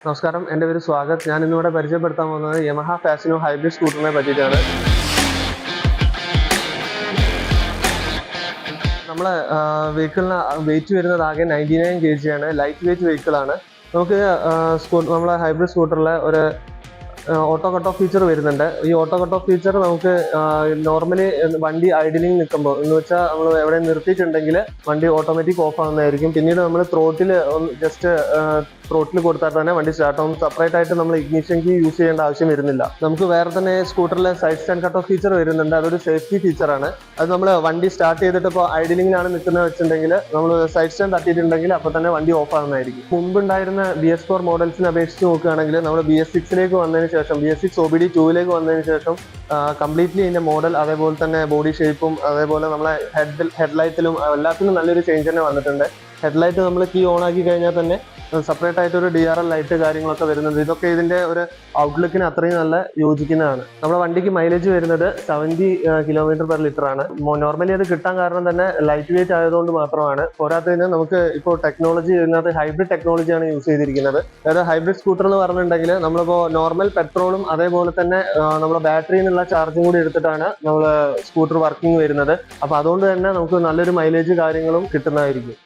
നമസ്കാരം, എൻ്റെ പേര് സ്വാഗത്. ഞാൻ ഇന്നിവിടെ പരിചയപ്പെടുത്താൻ പോകുന്നത് യമഹ ഫാസിനോ ഹൈബ്രിഡ് സ്കൂട്ടറിനെ പറ്റിയിട്ടാണ്. നമ്മളെ വെഹിക്കിളിന് വെയിറ്റ് വരുന്നത് ആകെ 99 kg ആണ്. ലൈറ്റ് വെയിറ്റ് വെഹിക്കിളാണ്. നമുക്ക് നമ്മളെ ഹൈബ്രിഡ് സ്കൂട്ടറിൽ ഒരു ഓട്ടോ കട്ട് ഓഫ് ഫീച്ചർ വരുന്നുണ്ട്. ഈ ഓട്ടോ കട്ട് ഓഫ് ഫീച്ചർ നമുക്ക് നോർമലി വണ്ടി ഐഡിലിംഗ് നിൽക്കുമ്പോൾ എന്ന് വെച്ചാൽ നമ്മൾ എവിടെ നിർത്തിയിട്ടുണ്ടെങ്കിൽ വണ്ടി ഓട്ടോമാറ്റിക് ഓഫ് ആവുന്നതായിരിക്കും. പിന്നീട് നമ്മൾ ജസ്റ്റ് ത്രോട്ടിൽ കൊടുത്താൽ തന്നെ വണ്ടി സ്റ്റാർട്ട് ആവും. സെപ്പറേറ്റ് ആയിട്ട് നമ്മൾ ഇഗ്നിഷൻ കീ യൂസ് ചെയ്യേണ്ട ആവശ്യം വരുന്നില്ല. നമുക്ക് വേറെ തന്നെ സ്കൂട്ടറിൽ side stand cut off feature വരുന്നുണ്ട്. അതൊരു സേഫ്റ്റി ഫീച്ചറാണ്. അത് നമ്മൾ വണ്ടി സ്റ്റാർട്ട് ചെയ്തിട്ട് ഇപ്പോൾ ഐഡിലിംഗിലാണ് നിൽക്കുന്നത് വെച്ചിട്ടുണ്ടെങ്കിൽ നമ്മൾ സൈഡ് സ്റ്റാൻഡ് തട്ടിയിട്ടുണ്ടെങ്കിൽ അപ്പോൾ തന്നെ വണ്ടി ഓഫ് ആവുന്നതായിരിക്കും. മുമ്പുണ്ടായിരുന്ന BS4 മോഡൽസിനെ അപേക്ഷിച്ച് നോക്കുകയാണെങ്കിൽ നമ്മൾ BS6 വന്നതിന് ശേഷം BS6 OBD 2 വന്നതിന് ശേഷം കംപ്ലീറ്റ്ലി ഇതിന്റെ മോഡൽ അതേപോലെ തന്നെ ബോഡി ഷേപ്പും അതേപോലെ നമ്മളെ ഹെഡ്ലൈറ്റിലും എല്ലാത്തിനും നല്ലൊരു ചേഞ്ച് തന്നെ വന്നിട്ടുണ്ട്. ഹെഡ്ലൈറ്റ് നമ്മൾ കീ ഓൺ ആക്കി കഴിഞ്ഞാൽ തന്നെ സെപ്പറേറ്റ് ആയിട്ട് ഒരു DRL ലൈറ്റ് കാര്യങ്ങളൊക്കെ വരുന്നുണ്ട്. ഇതൊക്കെ ഇതിന്റെ ഒരു ഔട്ട്ലുക്കിന് അത്രയും നല്ല യോജിക്കുന്നതാണ്. നമ്മുടെ വണ്ടിക്ക് മൈലേജ് വരുന്നത് 70 km/ലിറ്റർ ആണ്. നോർമലി അത് കിട്ടാൻ കാരണം തന്നെ ലൈറ്റ് വെയിറ്റ് ആയതുകൊണ്ട് മാത്രമാണ്. പോരാത്തതിന് നമുക്ക് ഇപ്പോൾ ടെക്നോളജി ഇതിനകത്ത് ഹൈബ്രിഡ് ടെക്നോളജിയാണ് യൂസ് ചെയ്തിരിക്കുന്നത്. അതായത് ഹൈബ്രിഡ് സ്കൂട്ടർ എന്ന് പറഞ്ഞിട്ടുണ്ടെങ്കിൽ നമ്മളിപ്പോൾ നോർമൽ പെട്രോളും അതേപോലെ തന്നെ നമ്മുടെ ബാറ്ററിയിൽ നിന്നുള്ള ചാർജും കൂടി എടുത്തിട്ടാണ് നമ്മൾ സ്കൂട്ടർ വർക്കിംഗ് വരുന്നത്. അപ്പോൾ അതുകൊണ്ട് തന്നെ നമുക്ക് നല്ലൊരു മൈലേജ് കാര്യങ്ങളും കിട്ടുന്നതായിരിക്കും.